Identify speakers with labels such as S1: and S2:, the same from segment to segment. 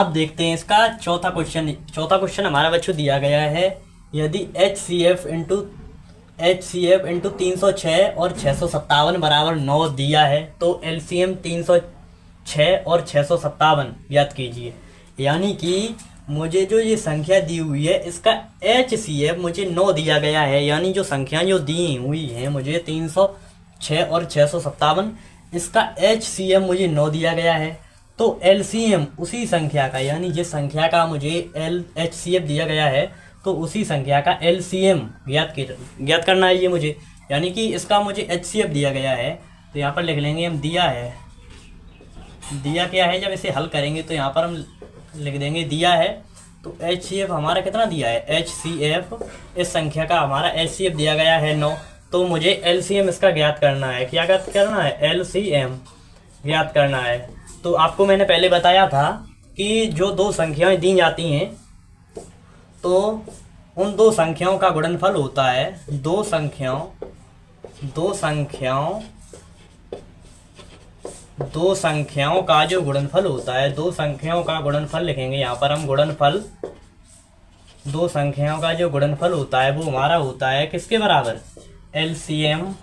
S1: अब देखते हैं इसका चौथा क्वेश्चन हमारा बच्चों दिया गया है। यदि एच सी एफ इंटू 306 और 657 बराबर 9 दिया है तो एलसीएम 306 और 657 ज्ञात कीजिए। यानी कि मुझे जो ये संख्या दी हुई है इसका एच सी एफ मुझे 9 दिया गया है, यानी जो संख्या जो दी हुई है मुझे 306 और 657, इसका एच सी एफ मुझे 9 दिया गया है। तो एल सी एम उसी संख्या का, यानी जिस संख्या का मुझे एच सी एफ दिया गया है तो उसी संख्या का एल सी एम ज्ञात करना है ये मुझे। यानी कि इसका मुझे एच सी एफ दिया गया है तो यहाँ पर लिख लेंगे हम दिया है। दिया क्या है, जब इसे हल करेंगे तो यहाँ पर हम लिख देंगे दिया है। तो एच सी एफ हमारा कितना दिया है, एच सी एफ इस संख्या का हमारा एच सी एफ दिया गया है 9। तो मुझे एल सी एम इसका ज्ञात करना है। क्या ज्ञात करना है, एल सी एम ज्ञात करना है। तो आपको मैंने पहले बताया था कि जो दो संख्याएं दी जाती हैं तो उन दो संख्याओं का गुणनफल होता है, दो संख्याओं का जो गुणनफल होता है, दो संख्याओं का गुणनफल लिखेंगे यहाँ पर हम गुणनफल। दो संख्याओं का जो गुणनफल होता है वो हमारा होता है किसके बराबर, LCM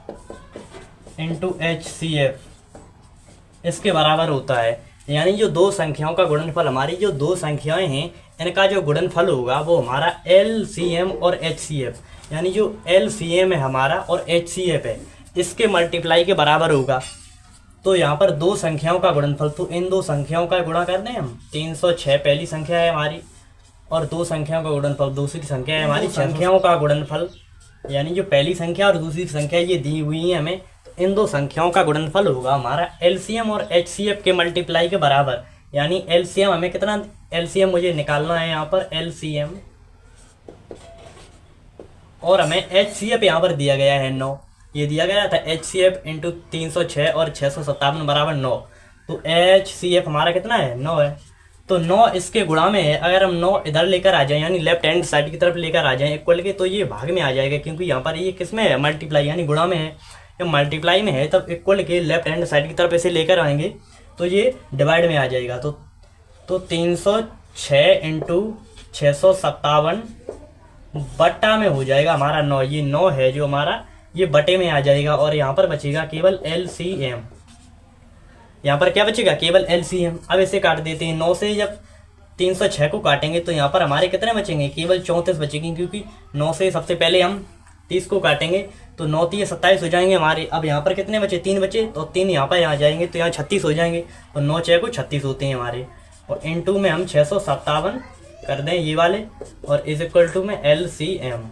S1: into H C F, इसके बराबर होता है। यानी जो दो संख्याओं का गुणनफल, हमारी जो दो संख्याएं हैं इनका जो गुणनफल होगा वो हमारा एलसीएम और एचसीएफ, यानी जो एलसीएम है हमारा और एचसीएफ है इसके मल्टीप्लाई के बराबर होगा। तो यहाँ पर दो संख्याओं का गुणनफल, तो इन दो संख्याओं का गुणा कर दें हम। 306 पहली संख्या है हमारी और दो संख्याओं का गुणनफल दूसरी संख्या है हमारी। संख्याओं का गुणनफल यानी जो पहली संख्या और दूसरी संख्या ये दी हुई है हमें, तो इन दो संख्याओं का गुणनफल होगा हमारा एलसीएम और एचसीएफ के मल्टीप्लाई के बराबर। यानी एलसीएम हमें कितना, एलसीएम मुझे निकालना है यहाँ पर एलसीएम, और हमें एचसीएफ यहाँ पर दिया गया है 9। ये दिया गया था एचसीएफ इंटू 306 और 657 बराबर 9। तो एचसीएफ हमारा कितना है, 9 है। तो 9 इसके गुणा में है। अगर हम 9 इधर लेकर आ जाए यानी लेफ्ट हैंड साइड की तरफ लेकर आ जाए इक्वल के, तो ये भाग में आ जाएगा, क्योंकि यहाँ पर ये किस में है, मल्टीप्लाई यानी गुणा में है। जब मल्टीप्लाई में है तब इक्वल के लेफ्ट हैंड साइड की तरफ ऐसे लेकर आएंगे तो ये डिवाइड में आ जाएगा। तो 306 इंटू 657 बट्टा में हो जाएगा हमारा 9। ये 9 है जो हमारा, ये बटे में आ जाएगा और यहाँ पर बचेगा केवल एलसीएम। यहाँ पर क्या बचेगा, केवल एलसीएम। अब इसे काट देते हैं। 9 से जब 306 को काटेंगे तो यहाँ पर हमारे कितने बचेंगे, केवल 34 बचेंगे, क्योंकि 9 से सबसे पहले हम 30 को काटेंगे तो 9 3 27 हो जाएंगे हमारे। अब यहाँ पर कितने बचे, 3 बचे, तो 3 यहाँ पर आ जाएंगे तो यहाँ 36 हो जाएंगे। और 9 6 को 36 होते हैं हमारे। और इनटू में हम 657 कर दें ये वाले, और इज इक्वल टू में एलसीएम,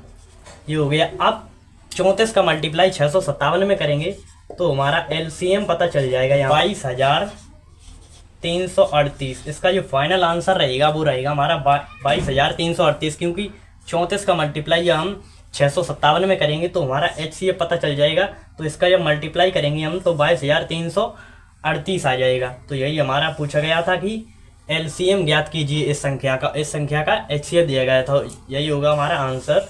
S1: ये हो गया। अब 34 का मल्टीप्लाई 657 में करेंगे तो हमारा एलसीएम पता चल जाएगा यहाँ 22,338। इसका जो फाइनल आंसर रहेगा वो रहेगा हमारा 22,338, क्योंकि 34 का मल्टीप्लाई हम 657 में करेंगे तो हमारा एचसीएफ पता चल जाएगा। तो इसका जब मल्टीप्लाई करेंगे हम तो 22,338 आ जाएगा। तो यही हमारा पूछा गया था कि एलसीएम ज्ञात कीजिए इस संख्या का, एचसीएफ दिया गया था। यही होगा हमारा आंसर।